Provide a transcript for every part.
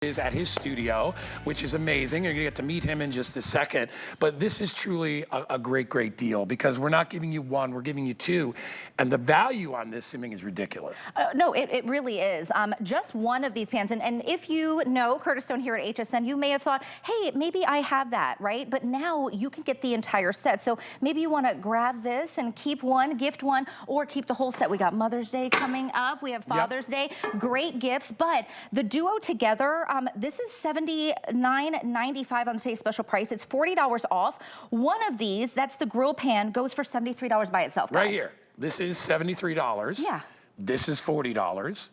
is at his studio, which is amazing. You're gonna get to meet him in just a second. But this is truly a great, great deal because we're not giving you one, we're giving you two. And the value on this, Simming, is ridiculous. No, it really is. Just one of these pans. And if you know Curtis Stone here at HSN, you may have thought, hey, maybe I have that, right? But now you can get the entire set. So maybe you wanna grab this and keep one, gift one, or keep the whole set. We got Mother's Day coming up. We have Father's Day. Great gifts. But the duo together, this is $79.95 on today's special price. It's $40 off. One of these, that's the grill pan, goes for $73 by itself. Right here. This is $73. Yeah. This is $40.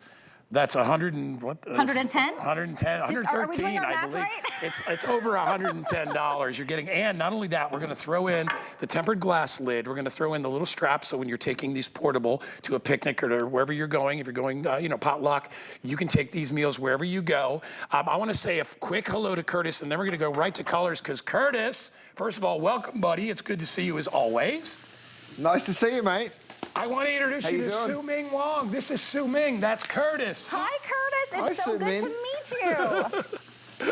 That's 100 and what? 110? 110, 113, I believe. Right? It's over $110 you're getting. And not only that, we're gonna throw in the tempered glass lid. We're gonna throw in the little strap so when you're taking these portable to a picnic or to wherever you're going, if you're going, potluck, you can take these meals wherever you go. I wanna say a quick hello to Curtis, and then we're gonna go right to colors, because Curtis, first of all, welcome, buddy. It's good to see you as always. Nice to see you, mate. I want to introduce you to Su Ming Wong. This is Su Ming. That's Curtis. Hi, Curtis. It's so good to meet you.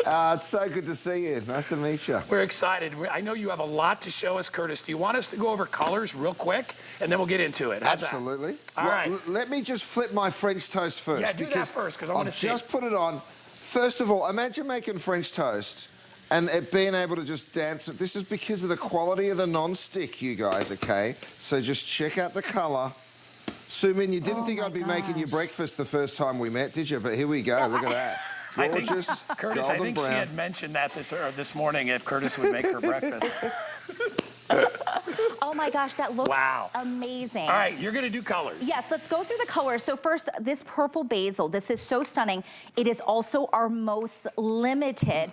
It's so good to see you. Nice to meet you. We're excited. I know you have a lot to show us, Curtis. Do you want us to go over colors real quick, and then we'll get into it? How's Absolutely. That? All right. Let me just flip my French toast first. Yeah, do that first, because I want to see. I've just put it on. First of all, imagine making French toast and it being able to just dance it. This is because of the quality of the non-stick, you guys, okay? So just check out the color. Su Ming, you didn't think I'd be making you breakfast the first time we met, did you? But here we go, look at that. Gorgeous, Curtis, I think brown. she had mentioned that this morning if Curtis would make her breakfast. Oh my gosh, that looks amazing. All right, you're gonna do colors. Yes, let's go through the colors. So first, this purple basil, this is so stunning. It is also our most limited.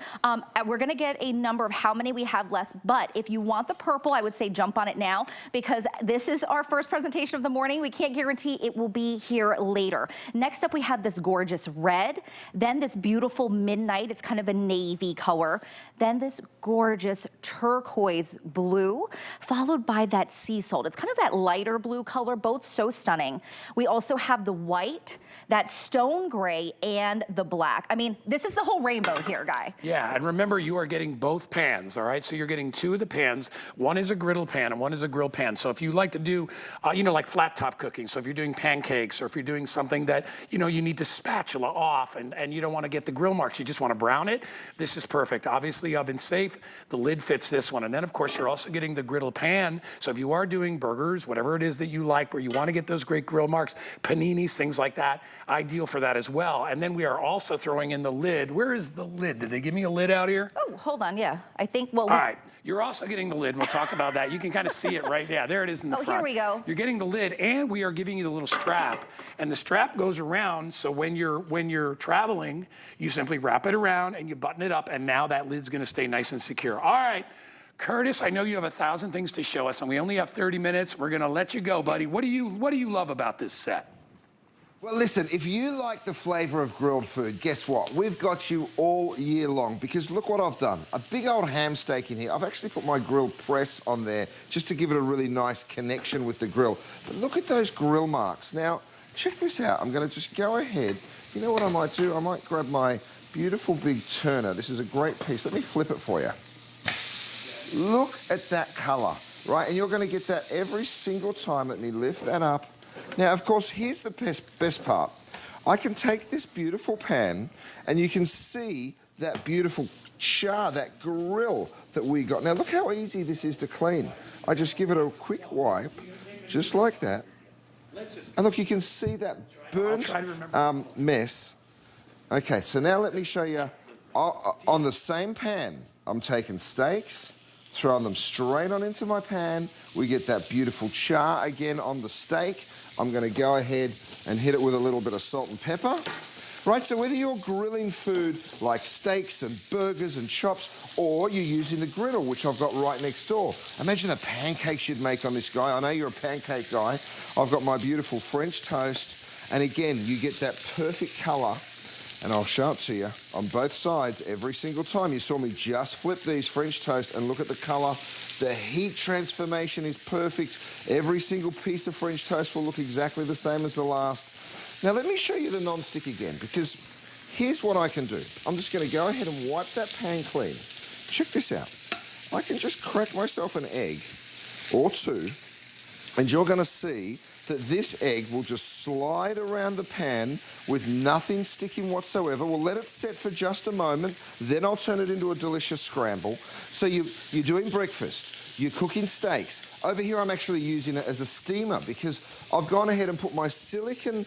We're gonna get a number of how many we have left, but if you want the purple, I would say jump on it now, because this is our first presentation of the morning. We can't guarantee it will be here later. Next up, we have this gorgeous red, then this beautiful midnight, it's kind of a navy color, then this gorgeous turquoise blue, followed by that sea salt. It's kind of that lighter blue color, both so stunning. We also have the white, that stone gray, and the black. I mean, this is the whole rainbow here, Guy. Yeah, and remember, you are getting both pans, all right? So you're getting two of the pans. One is a griddle pan and one is a grill pan. So if you like to do, like flat top cooking, so if you're doing pancakes or if you're doing something that, you need to spatula off and you don't want to get the grill marks, you just want to brown it, this is perfect. Obviously, oven safe. The lid fits this one. And then, of course, you're also getting the griddle pan. So if you are doing burgers, whatever it is that you like, where you want to get those great grill marks, paninis, things like that, ideal for that as well. And then we are also throwing in the lid. Where is the lid? Did they give me a lid out here? Oh, hold on, yeah. I think, well... All right, you're also getting the lid, and we'll talk about that. You can kind of see it right there. There it is in the front. Oh, here we go. You're getting the lid, and we are giving you the little strap. And the strap goes around, so when you're traveling, you simply wrap it around and you button it up, and now that lid's gonna stay nice and secure. All right. Curtis, I know you have 1,000 things to show us, and we only have 30 minutes. We're gonna let you go, buddy. What do you love about this set? Well, listen, if you like the flavor of grilled food, guess what? We've got you all year long, because look what I've done. A big old ham steak in here. I've actually put my grill press on there just to give it a really nice connection with the grill. But look at those grill marks. Now, check this out. I'm gonna just go ahead. You know what I might do? I might grab my beautiful big turner. This is a great piece. Let me flip it for you. Look at that color, right? And you're gonna get that every single time. Let me lift that up. Now, of course, here's the best part. I can take this beautiful pan and you can see that beautiful char, that grill that we got. Now, look how easy this is to clean. I just give it a quick wipe, just like that. And look, you can see that burnt mess. Okay, so now let me show you. On the same pan, I'm taking steaks, throwing them straight on into my pan. We get that beautiful char again on the steak. I'm gonna go ahead and hit it with a little bit of salt and pepper. Right, so whether you're grilling food like steaks and burgers and chops, or you're using the griddle, which I've got right next door. Imagine the pancakes you'd make on this guy. I know you're a pancake guy. I've got my beautiful French toast. And again, you get that perfect color. And I'll show it to you on both sides every single time. You saw me just flip these French toast and look at the color. The heat transformation is perfect. Every single piece of French toast will look exactly the same as the last. Now let me show you the non-stick again, because here's what I can do. I'm just going to go ahead and wipe that pan clean. Check this out. I can just crack myself an egg or two, and you're going to see that this egg will just slide around the pan with nothing sticking whatsoever. We'll let it set for just a moment, then I'll turn it into a delicious scramble. So you're doing breakfast, you're cooking steaks. Over here I'm actually using it as a steamer because I've gone ahead and put my silicone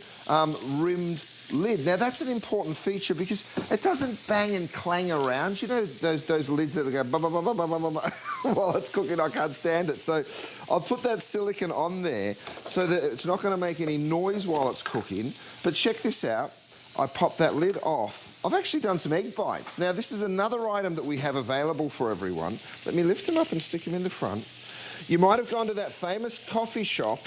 rimmed lid. Now that's an important feature because it doesn't bang and clang around. You know those lids that go bah, bah, bah, bah, bah, bah, bah, while it's cooking. I can't stand it. So I'll put that silicone on there so that it's not going to make any noise while it's cooking. But check this out. I pop that lid off. I've actually done some egg bites. Now this is another item that we have available for everyone. Let me lift them up and stick them in the front. You might have gone to that famous coffee shop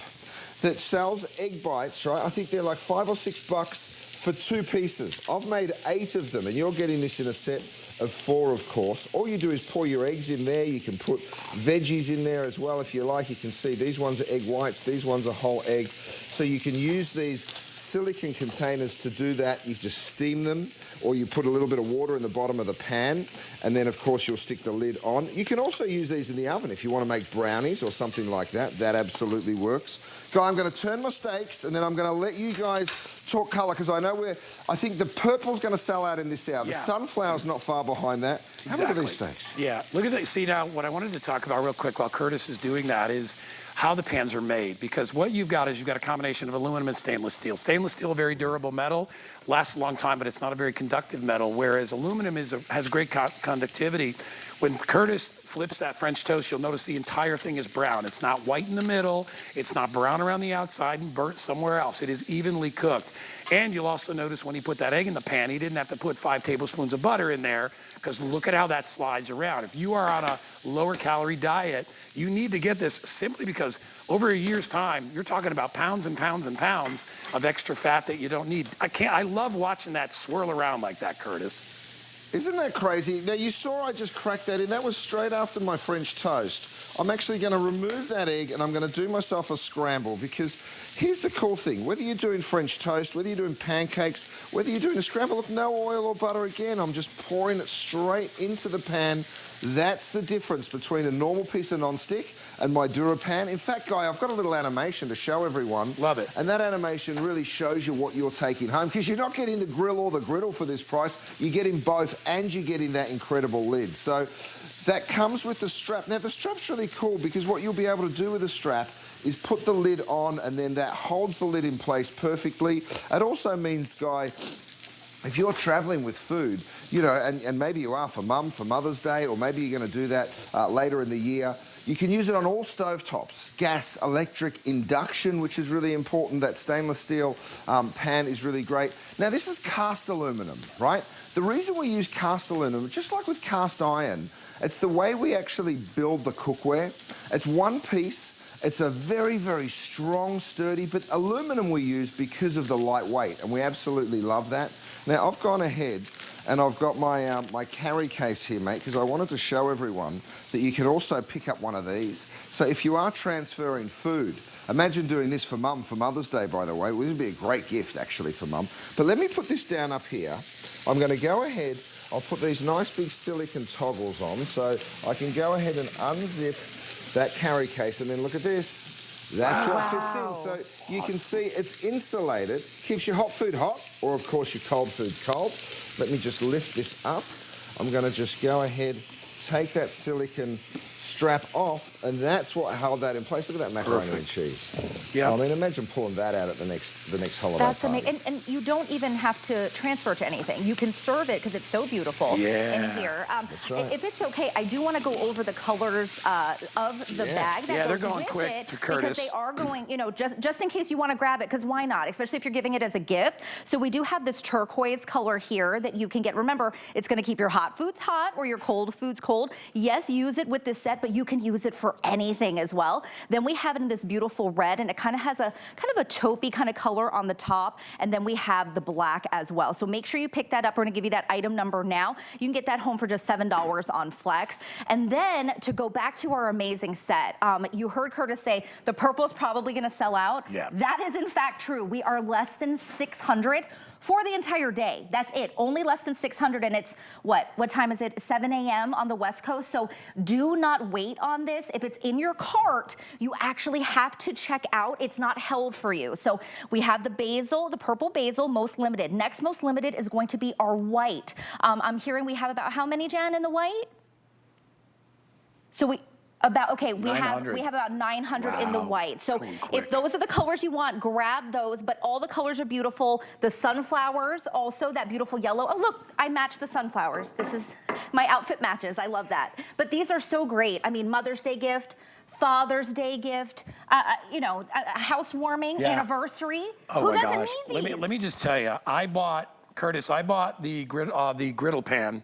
that sells egg bites, right? I think they're like $5 or $6 for 2 pieces. I've made 8 of them, and you're getting this in a set of 4, of course. All you do is pour your eggs in there. You can put veggies in there as well if you like. You can see these ones are egg whites, these ones are whole egg. So you can use these silicone containers to do that. You just steam them, or you put a little bit of water in the bottom of the pan, and then of course you'll stick the lid on. You can also use these in the oven if you want to make brownies or something like that. That absolutely works. Guy, I'm going to turn my steaks, and then I'm going to let you guys talk colour, because I think the purple's going to sell out in this hour. The sunflower's not far behind that. Have a look at these steaks. Yeah, look at that. See, now, what I wanted to talk about real quick while Curtis is doing that is how the pans are made, because what you've got is you've got a combination of aluminum and stainless steel. Stainless steel, a very durable metal, lasts a long time, but it's not a very conductive metal, whereas aluminum has great conductivity. When Curtis flips that French toast, you'll notice the entire thing is brown. It's not white in the middle, it's not brown around the outside and burnt somewhere else. It is evenly cooked. And you'll also notice when he put that egg in the pan, he didn't have to put 5 tablespoons of butter in there, because look at how that slides around. If you are on a lower calorie diet, you need to get this simply because over a year's time, you're talking about pounds and pounds and pounds of extra fat that you don't need. I love watching that swirl around like that, Curtis. Isn't that crazy? Now, you saw I just cracked that in. That was straight after my French toast. I'm actually going to remove that egg, and I'm going to do myself a scramble, because here's the cool thing. Whether you're doing French toast, whether you're doing pancakes, whether you're doing a scramble, look, no oil or butter again. I'm just pouring it straight into the pan. That's the difference between a normal piece of nonstick and my DuraPan. In fact, Guy, I've got a little animation to show everyone. Love it. And that animation really shows you what you're taking home, because you're not getting the grill or the griddle for this price. You're getting both, and you're getting that incredible lid. So that comes with the strap. Now, the strap's really cool, because what you'll be able to do with the strap is put the lid on, and then that holds the lid in place perfectly. It also means, Guy, if you're traveling with food, you know, and maybe you are for Mum, for Mother's Day, or maybe you're going to do that later in the year, you can use it on all stovetops, gas, electric, induction, which is really important. That stainless steel pan is really great. Now, this is cast aluminum, right? The reason we use cast aluminum, just like with cast iron, it's the way we actually build the cookware. It's one piece. It's a very, very strong, sturdy, but aluminum we use because of the lightweight, and we absolutely love that. Now, I've gone ahead and I've got my my carry case here, mate, because I wanted to show everyone that you can also pick up one of these. So if you are transferring food, imagine doing this for Mum for Mother's Day, by the way. It would be a great gift, actually, for Mum. But let me put this down up here. I'm going to go ahead. I'll put these nice big silicone toggles on, so I can go ahead and unzip that carry case, and then look at this. That's what fits in. So you can see it's insulated, keeps your hot food hot, or of course your cold food cold. Let me just lift this up. I'm going to just go ahead, take that silicone strap off, and that's what held that in place. Look at that macaroni and cheese. Yeah. I mean, imagine pulling that out at the next holiday That's party. amazing. And you don't even have to transfer to anything. You can serve it because it's so beautiful in here. That's right. If it's okay, I do want to go over the colors of the bag. That they're goes going with quick it, to Curtis. because they are going, you know, just in case you want to grab it, because why not? Especially if you're giving it as a gift. So we do have this turquoise color here that you can get. Remember, it's going to keep your hot foods hot or your cold foods cold. Yes, use it with this set, but you can use it for anything as well. Then we have it in this beautiful red, and it kind of has a taupey kind of color on the top, and then we have the black as well. So make sure you pick that up. We're gonna give you that item number now. You can get that home for just $7 on Flex. And then to go back to our amazing set, you heard Curtis say the purple is probably gonna sell out. Yeah. That is in fact true. We are less than 600 for the entire day. That's it, only less than 600, and it's, what time is it? 7 a.m. on the West Coast, so do not wait on this. If it's in your cart, you actually have to check out. It's not held for you. So we have the basil, the purple basil, most limited. Next most limited is going to be our white. I'm hearing we have about how many, Jen, in the white? So we have about 900 in the white. So if those are the colors you want, grab those, but all the colors are beautiful. The sunflowers, also that beautiful yellow. Oh, look, I match the sunflowers. This is, my outfit matches, I love that. But these are so great. I mean, Mother's Day gift, Father's Day gift, you know, a housewarming, anniversary. Oh Who my doesn't gosh. need these? Let me just tell you, Curtis, I bought the griddle pan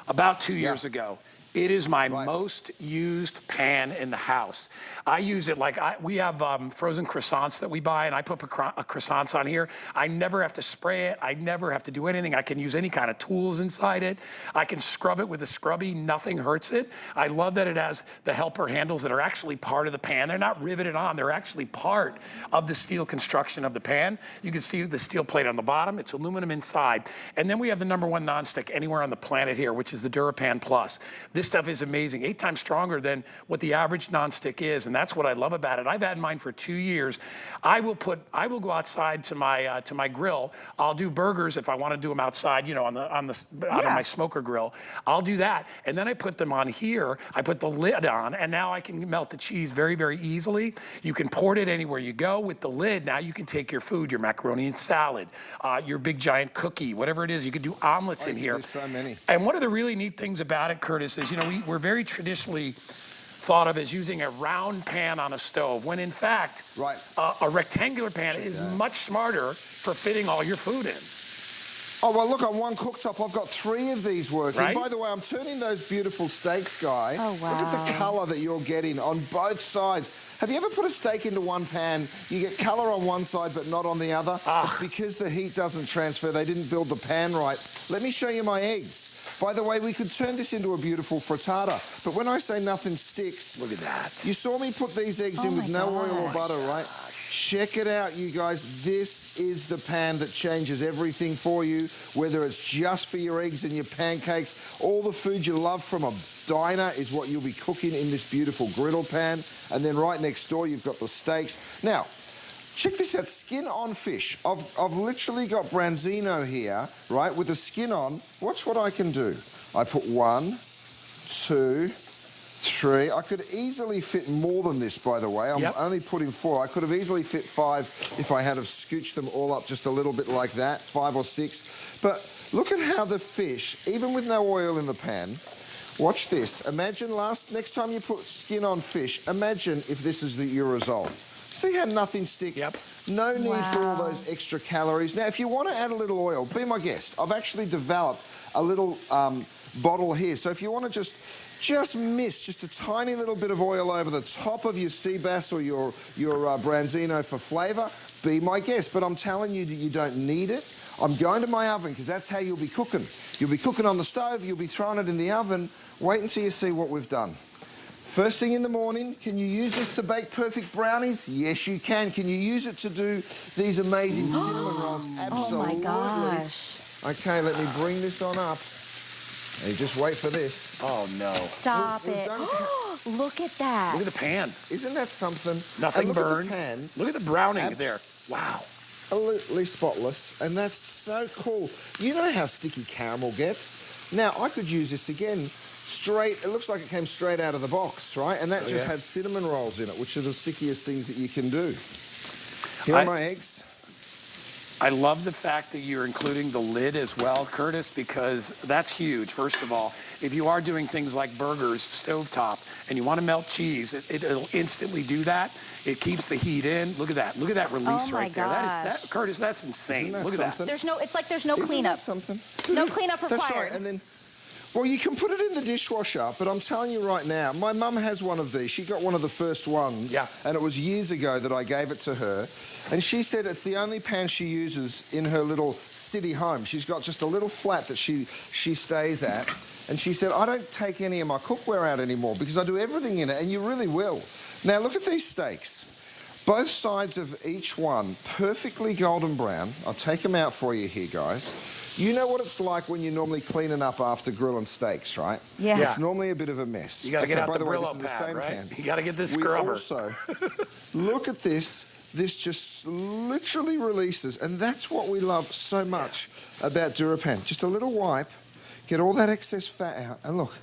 about 2 years ago. It is my most used pan in the house. I use it like, we have frozen croissants that we buy, and I put croissants on here. I never have to spray it. I never have to do anything. I can use any kind of tools inside it. I can scrub it with a scrubby. Nothing hurts it. I love that it has the helper handles that are actually part of the pan. They're not riveted on. They're actually part of the steel construction of the pan. You can see the steel plate on the bottom. It's aluminum inside. And then we have the #1 nonstick anywhere on the planet here, which is the DuraPan Plus. This stuff is amazing, 8 times stronger than what the average nonstick is, and that's what I love about it. I've had mine for 2 years. I will go outside to my grill. I'll do burgers if I want to do them outside, you know, out of my smoker grill. I'll do that, and then I put them on here. I put the lid on, and now I can melt the cheese very, very easily. You can port it anywhere you go with the lid. Now you can take your food, your macaroni and salad, your big giant cookie, whatever it is. You can do omelets in here. There's so many. And one of the really neat things about it, Curtis, is, you know, we're very traditionally thought of as using a round pan on a stove, when in fact, a rectangular pan is much smarter for fitting all your food in. Oh, well, look, on one cooktop, I've got 3 of these working. Right? By the way, I'm turning those beautiful steaks, Guy. Oh, wow. Look at the colour that you're getting on both sides. Have you ever put a steak into one pan, you get colour on one side but not on the other? It's because the heat doesn't transfer. They didn't build the pan right. Let me show you my eggs. By the way, we could turn this into a beautiful frittata, but when I say nothing sticks... Look at that. You saw me put these eggs in with no oil or butter, right? Check it out, you guys. This is the pan that changes everything for you, whether it's just for your eggs and your pancakes. All the food you love from a diner is what you'll be cooking in this beautiful griddle pan. And then right next door, you've got the steaks. Now, check this out, skin on fish. I've literally got branzino here, right, with the skin on. Watch what I can do. I put 1, 2, 3. I could easily fit more than this, by the way. I'm only putting 4. I could have easily fit 5 if I had have scooched them all up just a little bit like that, 5 or 6. But look at how the fish, even with no oil in the pan, watch this. Imagine next time you put skin on fish, imagine if this is your result. See how nothing sticks? No need for all those extra calories. Now, if you want to add a little oil, be my guest. I've actually developed a little bottle here. So if you want to just mist just a tiny little bit of oil over the top of your sea bass or your branzino for flavour, be my guest. But I'm telling you that you don't need it. I'm going to my oven because that's how you'll be cooking. You'll be cooking on the stove, you'll be throwing it in the oven. Wait until you see what we've done. First thing in the morning, can you use this to bake perfect brownies? Yes, you can. Can you use it to do these amazing cinnamon rolls? Absolutely. Oh, my gosh. Okay, let me bring this on up. Hey, just wait for this. Oh, no. Stop it. Look at that. Look at the pan. Isn't that something? Nothing Look burned. at the pan. Look at the browning there. Wow. Absolutely spotless, and that's so cool. You know how sticky caramel gets? Now, I could use this again straight. It looks like it came straight out of the box, right? And that just had cinnamon rolls in it, which are the stickiest things that you can do. Here are my eggs. I love the fact that you're including the lid as well, Curtis, because that's huge. First of all, if you are doing things like burgers, stovetop, and you want to melt cheese, it'll instantly do that. It keeps the heat in. Look at that. Look at that release right there. That, Curtis, that's insane. That Look at something? that. It's like there's no cleanup. Something? No cleanup required. That's right. And then, well, you can put it in the dishwasher, but I'm telling you right now, my mum has one of these. She got one of the first ones. Yeah. And it was years ago that I gave it to her. And she said it's the only pan she uses in her little city home. She's got just a little flat that she stays at. And she said, I don't take any of my cookware out anymore because I do everything in it, and you really will. Now, look at these steaks. Both sides of each one perfectly golden brown. I'll take them out for you here, guys. You know what it's like when you're normally cleaning up after grilling steaks, right? Yeah. It's normally a bit of a mess. You got to get out by the way, Brillo this is the pad, same right? pan. You got to get this We scrubber. also, look at this. This just literally releases, and that's what we love so much about DuraPan. Just a little wipe, get all that excess fat out, and look,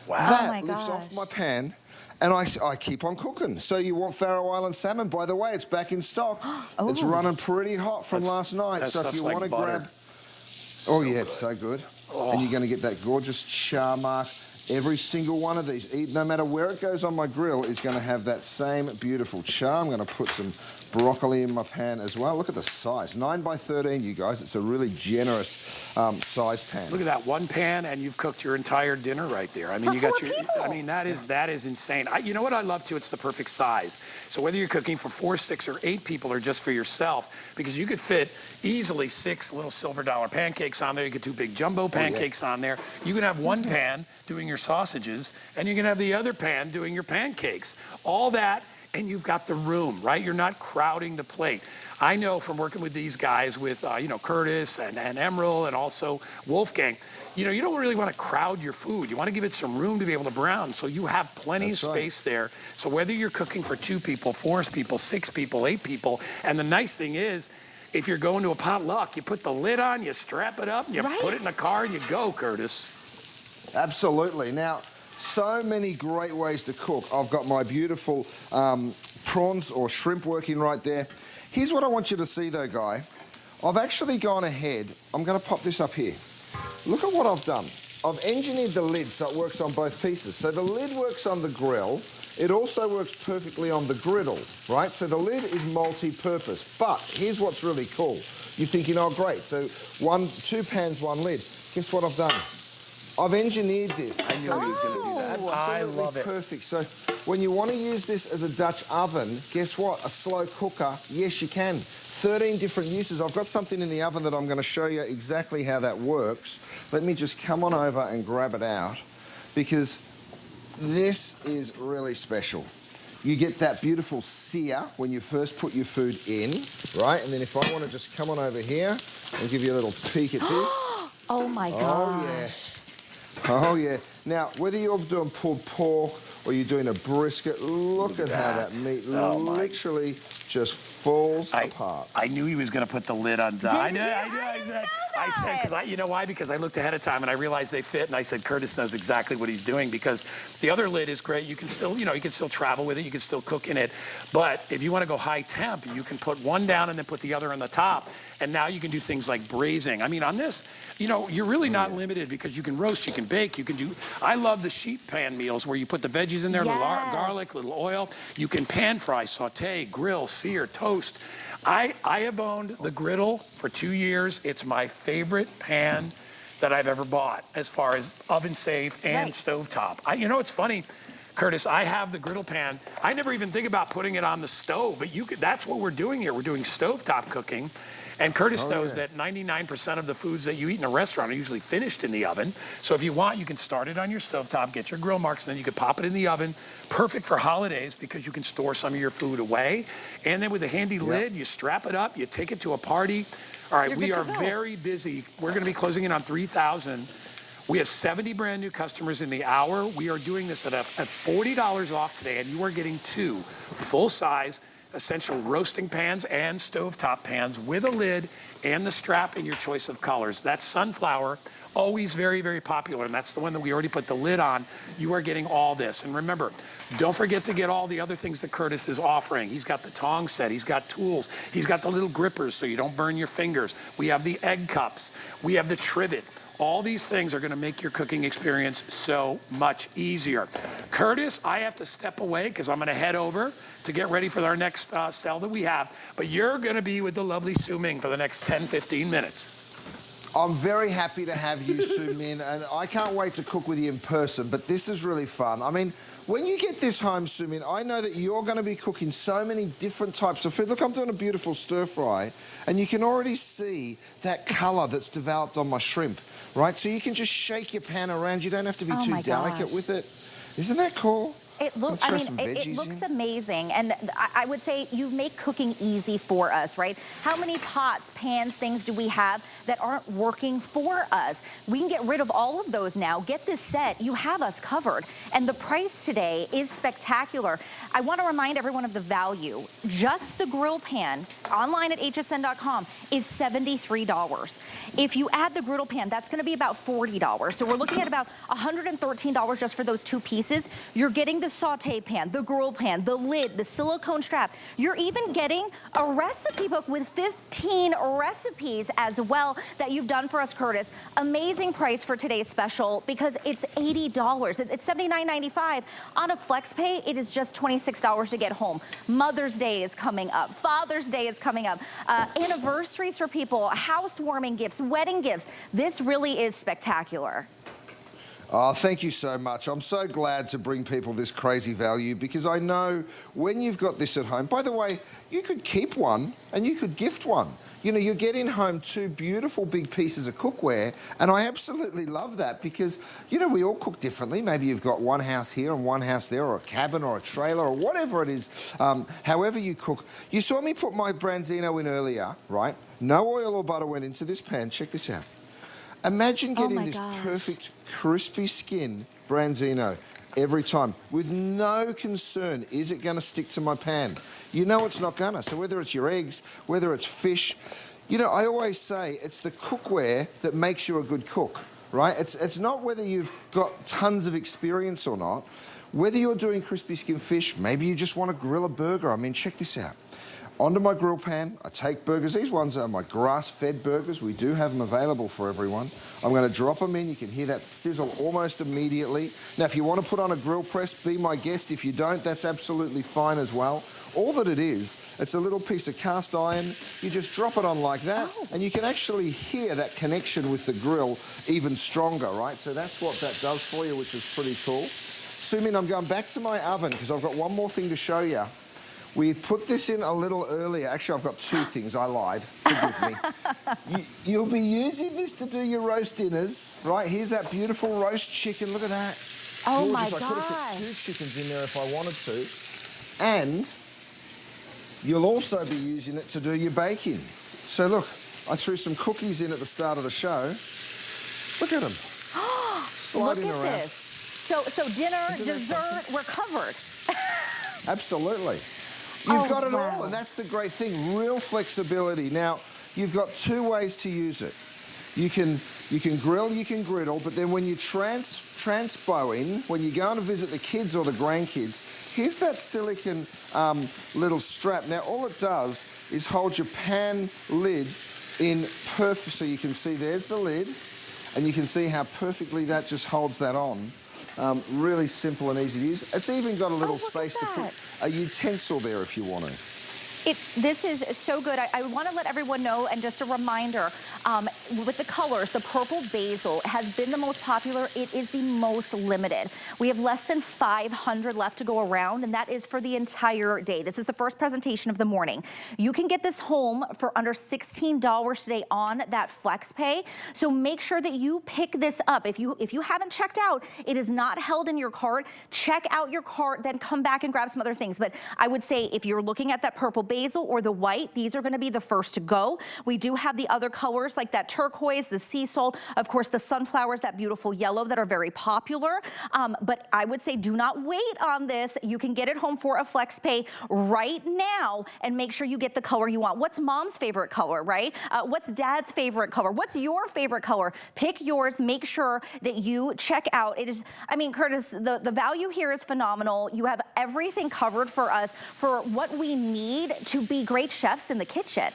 Wow. that Oh my lifts gosh. off my pan, and I keep on cooking. So you want Faroe Island salmon? By the way, it's back in stock. It's running pretty hot from last night. that So if stuff's you like want to butter. grab, it's so good. And you're going to get that gorgeous char mark. Every single one of these, no matter where it goes on my grill, is going to have that same beautiful char. I'm going to put some broccoli in my pan as well. Look at the size, 9 by 13, you guys. It's a really generous size pan. Look at that, one pan, and you've cooked your entire dinner right there. I mean, For you got 4 your. people. I mean, that is insane. You know what I love too? It's the perfect size. So whether you're cooking for 4, 6, or 8 people, or just for yourself, because you could fit easily 6 little silver dollar pancakes on there. You could 2 big jumbo pancakes on there. You can have one pan doing your sausages, and you can have the other pan doing your pancakes. All that. And you've got the room, right? You're not crowding the plate. I know from working with these guys, with Curtis and Emerald and also Wolfgang, you don't really want to crowd your food. You want to give it some room to be able to brown, so you have plenty of space there. So whether you're cooking for 2 people, 4 people, 6 people, 8 people, and the nice thing is, if you're going to a potluck, you put the lid on, you strap it up, you put it in the car, and you go, Curtis. Absolutely. Now, so many great ways to cook. I've got my beautiful prawns or shrimp working right there. Here's what I want you to see though, Guy. I've actually gone ahead. I'm going to pop this up here. Look at what I've done. I've engineered the lid so it works on both pieces. So the lid works on the grill. It also works perfectly on the griddle, right? So the lid is multi-purpose. But here's what's really cool. You're thinking, oh great, so 2 pans, 1 lid. Guess what I've done? I've engineered this. I knew he was going to do that. I love it. Perfect. So when you want to use this as a Dutch oven, guess what? A slow cooker, yes you can. 13 different uses. I've got something in the oven that I'm going to show you exactly how that works. Let me just come on over and grab it out, because this is really special. You get that beautiful sear when you first put your food in, right? And then if I want to just come on over here and give you a little peek at this. Oh my gosh. Oh yeah. Oh yeah. Now, whether you're doing pulled pork or you're doing a brisket, look at how that meat literally just falls apart. I knew he was going to put the lid on top. I said, because you know why? Because I looked ahead of time and I realized they fit, and I said, Curtis knows exactly what he's doing, because the other lid is great. You can still, you can still travel with it. You can still cook in it. But if you want to go high temp, you can put one down and then put the other on the top. And now you can do things like braising. I mean, on this, you're really not limited, because you can roast, you can bake, you can do, I love the sheet pan meals where you put the veggies in there, little garlic, little oil. You can pan fry, saute, grill, sear, toast. I have owned the Griddle for 2 years. It's my favorite pan that I've ever bought, as far as oven safe and stovetop. It's funny, Curtis, I have the Griddle pan. I never even think about putting it on the stove, but that's what we're doing here. We're doing stovetop cooking. And Curtis knows that 99% of the foods that you eat in a restaurant are usually finished in the oven. So if you want, you can start it on your stovetop, get your grill marks, and then you can pop it in the oven. Perfect for holidays, because you can store some of your food away. And then with a handy lid, you strap it up, you take it to a party. All right, we are very busy. We're going to be closing in on 3,000. We have 70 brand new customers in the hour. We are doing this at $40 off today, and you are getting 2 full-size essential roasting pans and stovetop pans with a lid and the strap in your choice of colors. That's sunflower, always very, very popular, and that's the one that we already put the lid on. You are getting all this. And remember, don't forget to get all the other things that Curtis is offering. He's got the tong set, he's got tools, he's got the little grippers so you don't burn your fingers. We have the egg cups, we have the trivet. All these things are going to make your cooking experience so much easier. Curtis, I have to step away because I'm going to head over to get ready for our next cell that we have. But you're going to be with the lovely Su Ming for the next 10, 15 minutes. I'm very happy to have you, Su Min, and I can't wait to cook with you in person, but this is really fun. I mean, when you get this home, Su Min, I know that you're going to be cooking so many different types of food. Look, I'm doing a beautiful stir fry, and you can already see that colour that's developed on my shrimp, right? So you can just shake your pan around. You don't have to be too delicate with it. Isn't that cool? It looks, I Throw mean, some it veggies looks in. amazing. And I would say you make cooking easy for us, right? How many pots, pans, things do we have that aren't working for us? We can get rid of all of those now. Get this set, you have us covered. And the price today is spectacular. I want to remind everyone of the value. Just the grill pan online at hsn.com is $73. If you add the griddle pan, that's going to be about $40. So we're looking at about $113 just for those two pieces. You're getting the saute pan, the grill pan, the lid, the silicone strap. You're even getting a recipe book with 15 recipes as well that you've done for us, Curtis. Amazing price for today's special because it's $80. It's $79.95. On a flex pay, it is just $26 to get home. Mother's Day is coming up. Father's Day is coming up. Anniversaries for people, housewarming gifts, wedding gifts. This really is spectacular. Oh, thank you so much. I'm so glad to bring people this crazy value because I know when you've got this at home, by the way, you could keep one and you could gift one. You know, you're getting home two beautiful big pieces of cookware, and I absolutely love that because, you know, we all cook differently. Maybe you've got one house here and one house there, or a cabin or a trailer or whatever it is, however you cook. You saw me put my branzino in earlier, right? No oil or butter went into this pan. Check this out. Imagine getting this perfect crispy skin branzino every time with no concern, is it going to stick to my pan? You know it's not going to. So whether it's your eggs, whether it's fish, you know, I always say it's the cookware that makes you a good cook, right? It's not whether you've got tons of experience or not. Whether you're doing crispy skin fish, maybe you just want to grill a burger. I mean, check this out. Onto my grill pan, I take burgers. These ones are my grass-fed burgers. We do have them available for everyone. I'm going to drop them in. You can hear that sizzle almost immediately. Now, if you want to put on a grill press, be my guest. If you don't, that's absolutely fine as well. All that it is, it's a little piece of cast iron. You just drop it on like that, and you can actually hear that connection with the grill even stronger, right? So that's what that does for you, which is pretty cool. Sumin, I'm going back to my oven because I've got one more thing to show you. We put this in a little earlier. Actually, I've got two things. I lied. Forgive me. You'll be using this to do your roast dinners, right? Here's that beautiful roast chicken. Look at that. Oh, gorgeous. my I could have God. put two chickens in there if I wanted to. And you'll also be using it to do your baking. So, look, I threw some cookies in at the start of the show. Look at them. Sliding Look at around. this. So dinner, Isn't that dessert, we're covered. Absolutely. You've got it wow. all, and that's the great thing, real flexibility. Now, you've got two ways to use it. You can grill, you can griddle, but then when you transpoing, when you go and visit the kids or the grandkids, here's that silicone little strap. Now, all it does is hold your pan lid in perfect, so you can see there's the lid, and you can see how perfectly that just holds that on. Really simple and easy to use. It's even got a little space to put a utensil there if you want to. This is so good. I want to let everyone know, and just a reminder, with the colors, the purple basil has been the most popular. It is the most limited. We have less than 500 left to go around, and that is for the entire day. This is the first presentation of the morning. You can get this home for under $16 today on that flex pay. So make sure that you pick this up. If you haven't checked out, it is not held in your cart. Check out your cart, then come back and grab some other things. But I would say if you're looking at that purple basil or the white, these are going to be the first to go. We do have the other colors like that turquoise, the sea salt, of course the sunflowers, that beautiful yellow that are very popular. But I would say do not wait on this. You can get it home for a flex pay right now and make sure you get the color you want. What's mom's favorite color, right? What's dad's favorite color? What's your favorite color? Pick yours. Make sure that you check out. It is, I mean, Curtis, the value here is phenomenal. You have everything covered for us for what we need to be great chefs in the kitchen.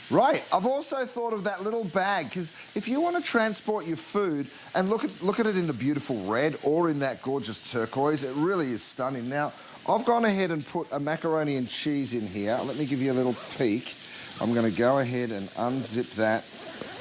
Right. I've also thought of that little bag, because if you want to transport your food, and look at it in the beautiful red or in that gorgeous turquoise, it really is stunning. Now, I've gone ahead and put a macaroni and cheese in here. Let me give you a little peek. I'm going to go ahead and unzip that.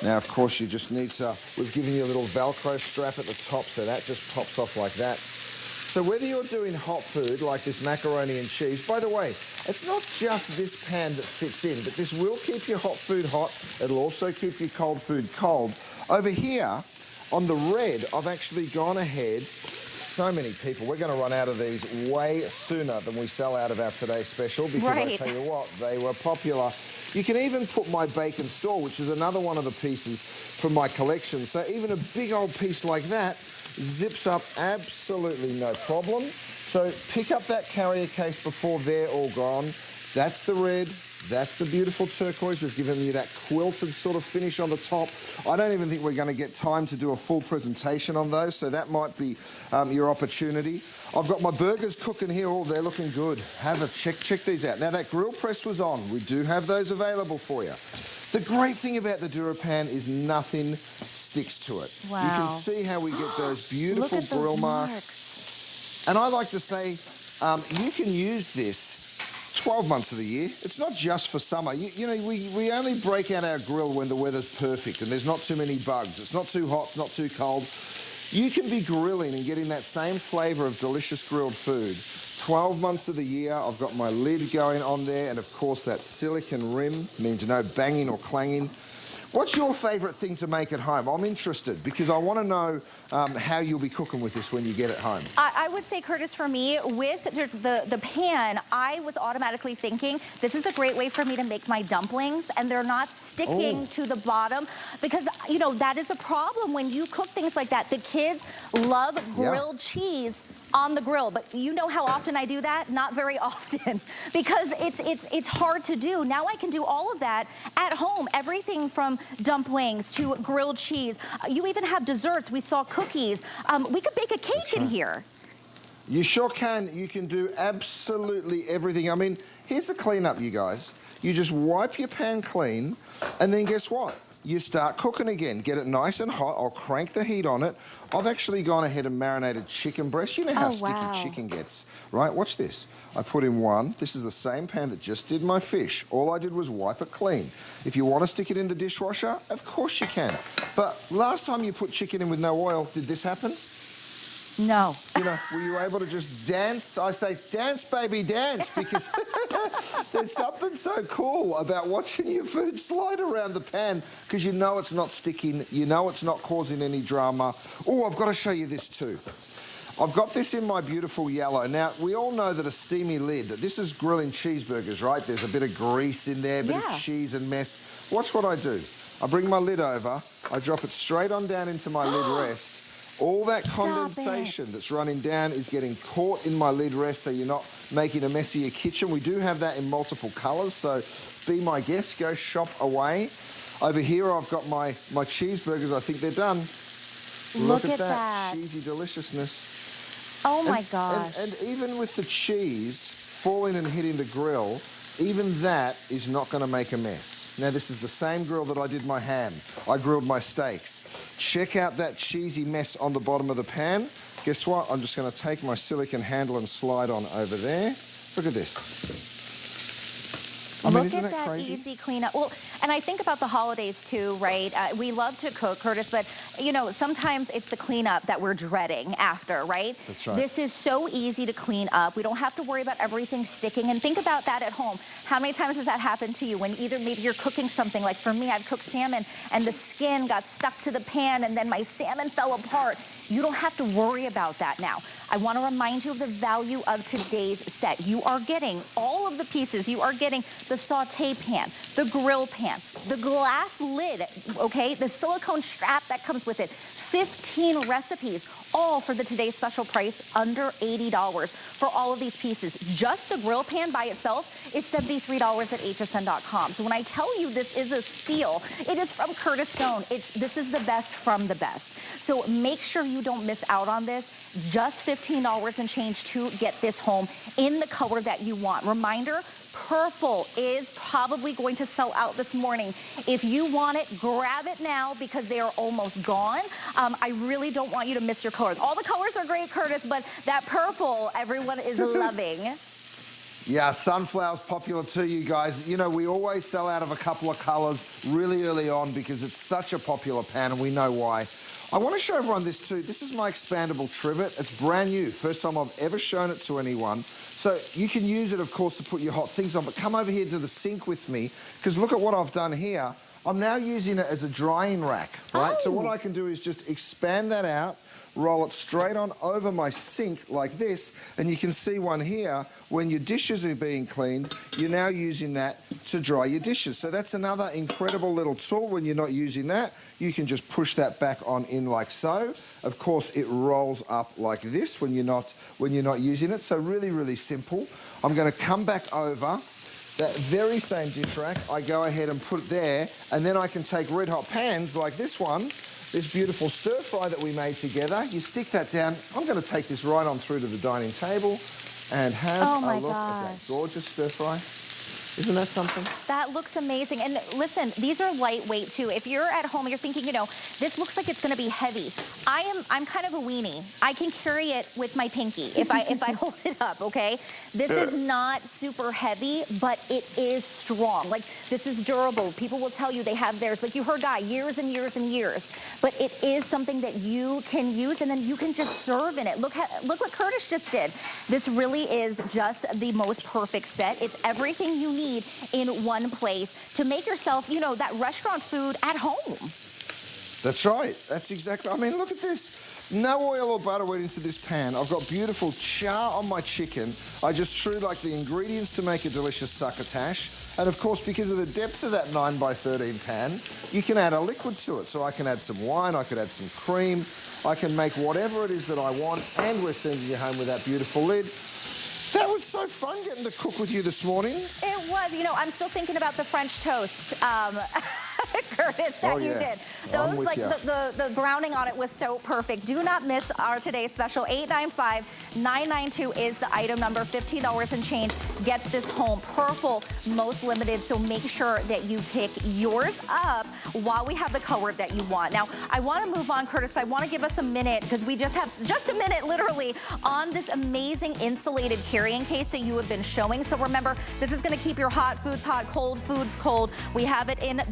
Now, of course, you just need to, we've given you a little Velcro strap at the top, so that just pops off like that. So whether you're doing hot food like this macaroni and cheese, by the way, it's not just this pan that fits in, but this will keep your hot food hot. It'll also keep your cold food cold. Over here, on the red, I've actually gone ahead so many people. We're going to run out of these way sooner than we sell out of our today's special because I tell you what, they were popular. You can even put my bacon store, which is another one of the pieces from my collection. So even a big old piece like that zips up absolutely no problem. So pick up that carrier case before they're all gone. That's the red. That's the beautiful turquoise. We've given you that quilted sort of finish on the top. I don't even think we're going to get time to do a full presentation on those, so that might be your opportunity. I've got my burgers cooking here. Oh, they're looking good. Have a check these out. Now, that grill press was on. We do have those available for you. The great thing about the DuraPan is nothing sticks to it. Wow. You can see how we get those beautiful grill marks. And I like to say, you can use this 12 months of the year. It's not just for summer. You know, we only break out our grill when the weather's perfect and there's not too many bugs. It's not too hot, it's not too cold. You can be grilling and getting that same flavour of delicious grilled food 12 months of the year. I've got my lid going on there, and of course that silicone rim means no banging or clanging. What's your favourite thing to make at home? I'm interested because I want to know how you'll be cooking with this when you get it home. I would say, Curtis, for me, with the pan, I was automatically thinking this is a great way for me to make my dumplings, and they're not sticking to the bottom because, you know, that is a problem when you cook things like that. The kids love grilled cheese on the grill, but you know how often I do that? Not very often, because it's hard to do. Now I can do all of that at home, everything from dumplings to grilled cheese. You even have desserts. We saw cookies. We could bake a cake in here. You sure can. You can do absolutely everything. I mean, here's the cleanup, you guys. You just wipe your pan clean, and then guess what? You start cooking again. Get it nice and hot. I'll crank the heat on it. I've actually gone ahead and marinated chicken breast. You know how sticky chicken gets, right? Watch this. I put in one. This is the same pan that just did my fish. All I did was wipe it clean. If you want to stick it in the dishwasher, of course you can. But last time you put chicken in with no oil, did this happen? No. You know, were you able to just dance? I say, dance, baby, dance, because there's something so cool about watching your food slide around the pan because you know it's not sticking, you know it's not causing any drama. Oh, I've got to show you this too. I've got this in my beautiful yellow. Now, we all know that a steamy lid, this is grilling cheeseburgers, right? There's a bit of grease in there, a bit of cheese and mess. Watch what I do. I bring my lid over, I drop it straight on down into my lid rest. All that condensation that's running down is getting caught in my lid rest so you're not making a mess of your kitchen. We do have that in multiple colours, so be my guest, go shop away. Over here I've got my cheeseburgers. I think they're done. Look at that. Cheesy deliciousness. Oh my gosh. And even with the cheese falling and hitting the grill, even that is not going to make a mess. Now, this is the same grill that I did my ham. I grilled my steaks. Check out that cheesy mess on the bottom of the pan. Guess what? I'm just going to take my silicone handle and slide on over there. Look at this. I mean, Look at that easy cleanup. Well, and I think about the holidays too, right? We love to cook, Curtis, but you know, sometimes it's the cleanup that we're dreading after, right? That's right. This is so easy to clean up. We don't have to worry about everything sticking. And think about that at home. How many times has that happened to you when either maybe you're cooking something, like for me, I've cooked salmon and the skin got stuck to the pan and then my salmon fell apart. You don't have to worry about that now. I want to remind you of the value of today's set. You are getting all of the pieces. You are getting the saute pan, the grill pan, the glass lid, okay, the silicone strap that comes with it, 15 recipes, all for the today's special price, under $80 for all of these pieces. Just the grill pan by itself is $73 at hsn.com. So when I tell you this is a steal, it is from Curtis Stone. This is the best from the best. So make sure you don't miss out on this. Just $15 and change to get this home in the color that you want. Reminder, purple is probably going to sell out this morning. If you want it, grab it now because they are almost gone. I really don't want you to miss your colors. All the colors are great, Curtis, but that purple, everyone is loving. Yeah, sunflower's popular too, you guys. You know, we always sell out of a couple of colors really early on because it's such a popular pan and we know why. I want to show everyone this too. This is my expandable trivet. It's brand new. First time I've ever shown it to anyone. So you can use it, of course, to put your hot things on, but come over here to the sink with me because look at what I've done here. I'm now using it as a drying rack, right? So what I can do is just expand that out, roll it straight on over my sink like this, and you can see one here. When your dishes are being cleaned, you're now using that to dry your dishes. So that's another incredible little tool. When you're not using that, you can just push that back on in like so. Of course, it rolls up like this when you're not using it. So really, really simple. I'm going to come back over that very same dish rack. I go ahead and put it there, and then I can take red hot pans like this one, this beautiful stir fry that we made together. You stick that down. I'm going to take this right on through to the dining table and have a look at that gorgeous stir fry. Isn't that something? That looks amazing. And listen, these are lightweight too. If you're at home, you're thinking, you know, this looks like it's gonna be heavy. I'm kind of a weenie. I can carry it with my pinky if I hold it up, okay? This is not super heavy, but it is strong. Like, this is durable. People will tell you they have theirs, like you heard Guy, years and years and years. But it is something that you can use, and then you can just serve in it. Look what Curtis just did. This really is just the most perfect set. It's everything you need in one place to make yourself, you know, that restaurant food at home. That's right. That's exactly. I mean, look at this. No oil or butter went into this pan. I've got beautiful char on my chicken. I just threw like the ingredients to make a delicious succotash. And of course, because of the depth of that 9x13 pan, you can add a liquid to it. So I can add some wine, I could add some cream, I can make whatever it is that I want, and we're sending you home with that beautiful lid. That was so fun getting to cook with you this morning. It was. You know, I'm still thinking about the French toast, Curtis, that you did. Those, like, the browning on it was so perfect. Do not miss our today's special. 895-992 is the item number. $15 and change gets this home. Purple, most limited, so make sure that you pick yours up while we have the color that you want. Now, I want to move on, Curtis, but I want to give us a minute, because we just have just a minute, literally, on this amazing insulated carrying case that you have been showing. So remember, this is going to keep your hot foods hot, cold foods cold. We have it in